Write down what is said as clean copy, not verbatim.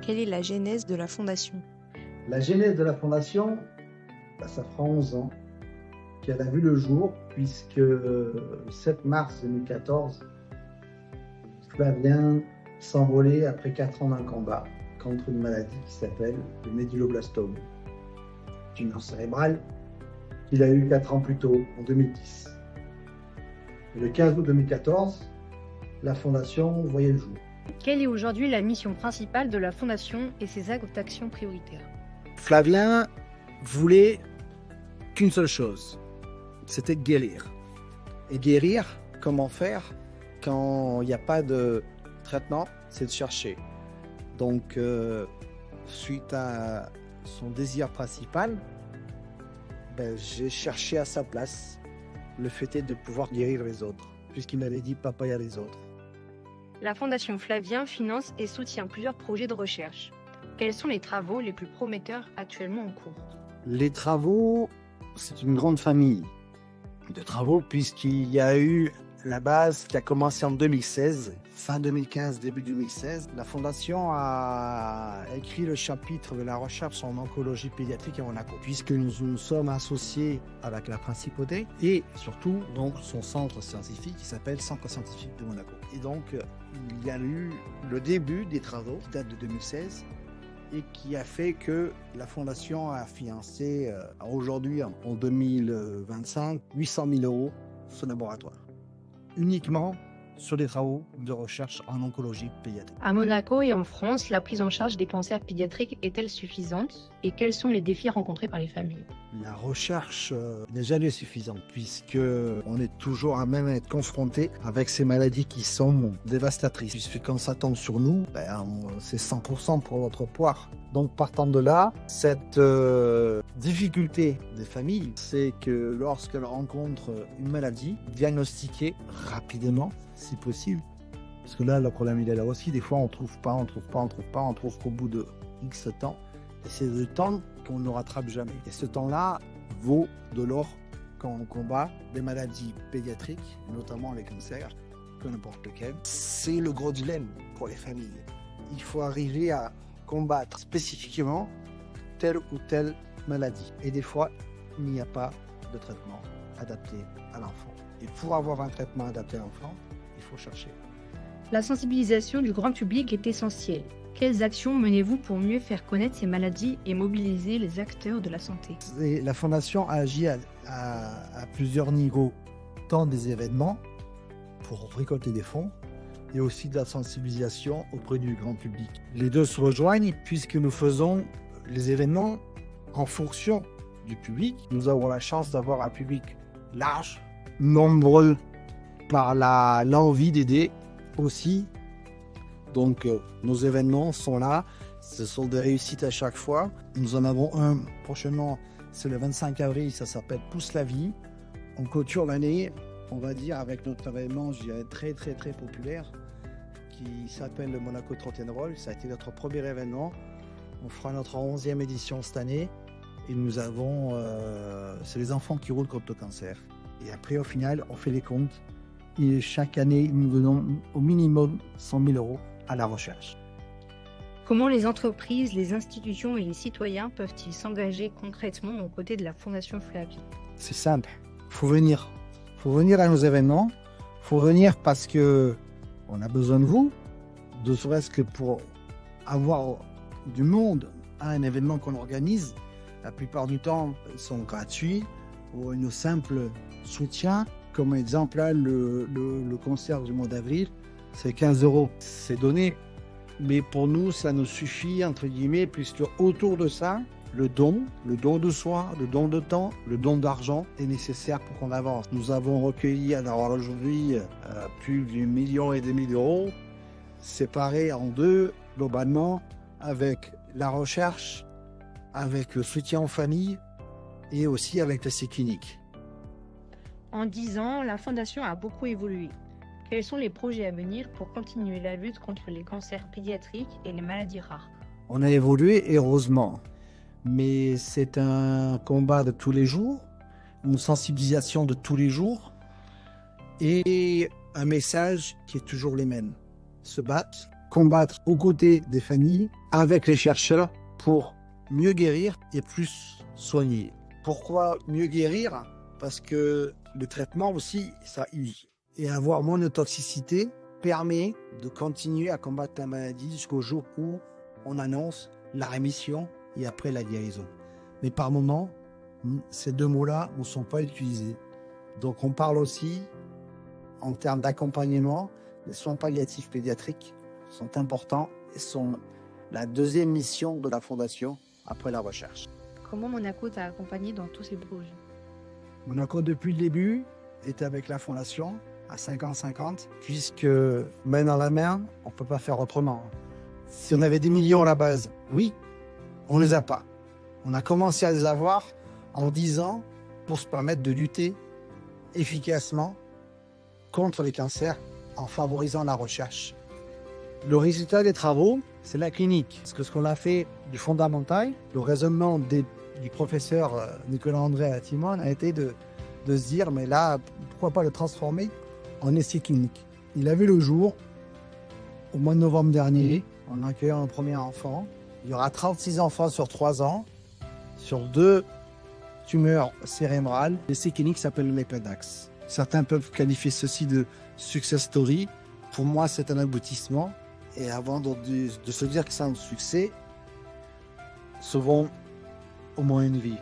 Quelle est la genèse de la fondation? La genèse de la fondation, ça fera 11 ans qu'elle a vu le jour, puisque le 7 mars 2014, Flavien s'envolait après 4 ans d'un combat contre une maladie qui s'appelle le méduloblastome, tumeur cérébrale qu'il a eu 4 ans plus tôt, en 2010. Et le 15 août 2014, la fondation voyait le jour. Quelle est aujourd'hui la mission principale de la fondation et ses axes d'action prioritaires? Flavien voulait qu'une seule chose, c'était guérir. Et guérir, comment faire quand il n'y a pas de traitement, c'est de chercher. Donc, suite à son désir principal, j'ai cherché à sa place le fait est de pouvoir guérir les autres, puisqu'il m'avait dit « papa, il y a les autres ». La Fondation Flavien finance et soutient plusieurs projets de recherche. Quels sont les travaux les plus prometteurs actuellement en cours? Les travaux, c'est une grande famille de travaux, puisqu'il y a eu la base qui a commencé en 2016, fin 2015, début 2016. La Fondation a écrit le chapitre de la recherche en oncologie pédiatrique à Monaco, puisque nous sommes associés avec la Principauté et surtout donc son centre scientifique qui s'appelle Centre scientifique de Monaco. Et donc il y a eu le début des travaux qui date de 2016 et qui a fait que la Fondation a financé aujourd'hui en 2025 800 000 € ce laboratoire, uniquement sur des travaux de recherche en oncologie pédiatrique. À Monaco et en France, la prise en charge des cancers pédiatriques est-elle suffisante? Et quels sont les défis rencontrés par les familles? La recherche n'est jamais suffisante, puisque on est toujours à même être confronté avec ces maladies qui sont dévastatrices. Puisque quand ça tombe sur nous, c'est 100% pour notre poire. Donc partant de là, cette difficulté des familles, c'est que lorsqu'elles rencontrent une maladie, diagnostiquée rapidement, si possible. Parce que là, le problème il est là aussi. Des fois, on trouve qu'au bout de X temps. Et c'est le temps qu'on ne rattrape jamais. Et ce temps-là vaut de l'or quand on combat des maladies pédiatriques, notamment les cancers, que n'importe lequel. C'est le gros dilemme pour les familles. Il faut arriver à combattre spécifiquement telle ou telle maladie. Et des fois, il n'y a pas de traitement adapté à l'enfant. Et pour avoir un traitement adapté à l'enfant, il faut chercher. La sensibilisation du grand public est essentielle. Quelles actions menez-vous pour mieux faire connaître ces maladies et mobiliser les acteurs de la santé? La Fondation agit à plusieurs niveaux, tant des événements pour récolter des fonds et aussi de la sensibilisation auprès du grand public. Les deux se rejoignent puisque nous faisons les événements en fonction du public. Nous avons la chance d'avoir un public large, nombreux par l'envie d'aider aussi. Donc nos événements sont là, ce sont des réussites à chaque fois. Nous en avons un prochainement, c'est le 25 avril, ça s'appelle Pousse la vie. On clôture l'année, on va dire, avec notre événement, je dirais, très populaire, qui s'appelle le Monaco Trot and Roll. Ça a été notre premier événement. On fera notre 11e édition cette année. Et nous avons, c'est les enfants qui roulent contre le cancer. Et après, au final, on fait les comptes. Et chaque année, nous donnons au minimum 100 000 € à la recherche. Comment les entreprises, les institutions et les citoyens peuvent-ils s'engager concrètement aux côtés de la Fondation Flavien? C'est simple, il faut venir. Il faut venir à nos événements. Il faut venir parce qu'on a besoin de vous, de serait-ce que pour avoir du monde à un événement qu'on organise. La plupart du temps, ils sont gratuits ou un simple soutien. Comme exemple, là, le concert du mois d'avril, c'est 15 €. C'est donné. Mais pour nous, ça nous suffit, entre guillemets, puisque autour de ça, le don de soi, le don de temps, le don d'argent est nécessaire pour qu'on avance. Nous avons recueilli, alors aujourd'hui, plus d'1,5 million d'euros, séparés en deux, globalement, avec la recherche, avec le soutien aux familles et aussi avec l'essai clinique. En 10 ans, la Fondation a beaucoup évolué. Quels sont les projets à venir pour continuer la lutte contre les cancers pédiatriques et les maladies rares? On a évolué, heureusement. Mais c'est un combat de tous les jours, une sensibilisation de tous les jours et un message qui est toujours les mêmes. Se battre combattre aux côtés des familles avec les chercheurs pour mieux guérir et plus soigner. Pourquoi mieux guérir? Parce que le traitement aussi, ça use. Et avoir moins de toxicité permet de continuer à combattre la maladie jusqu'au jour où on annonce la rémission et après la guérison. Mais par moment, ces deux mots-là ne sont pas utilisés. Donc on parle aussi, en termes d'accompagnement, les soins palliatifs pédiatriques sont importants et sont la deuxième mission de la Fondation après la recherche. Comment Monaco t'a accompagné dans tous ces projets? Monaco, depuis le début, était avec la Fondation à 50-50, puisque main dans la main, on ne peut pas faire autrement. Si on avait des millions à la base, oui, on ne les a pas. On a commencé à les avoir en 10 ans pour se permettre de lutter efficacement contre les cancers en favorisant la recherche. Le résultat des travaux, c'est la clinique. Parce que ce qu'on a fait du fondamental, le raisonnement du professeur Nicolas André à Timon a été de se dire, mais là, pourquoi pas le transformer en essai clinique. Il a vu le jour au mois de novembre dernier, en accueillant un premier enfant. Il y aura 36 enfants sur 3 ans, sur 2 tumeurs cérébrales. L'essai clinique s'appelle l'EPEDAX. Certains peuvent qualifier ceci de success story. Pour moi, c'est un aboutissement. Et avant de se dire que c'est un succès, sauvons au moins une vie.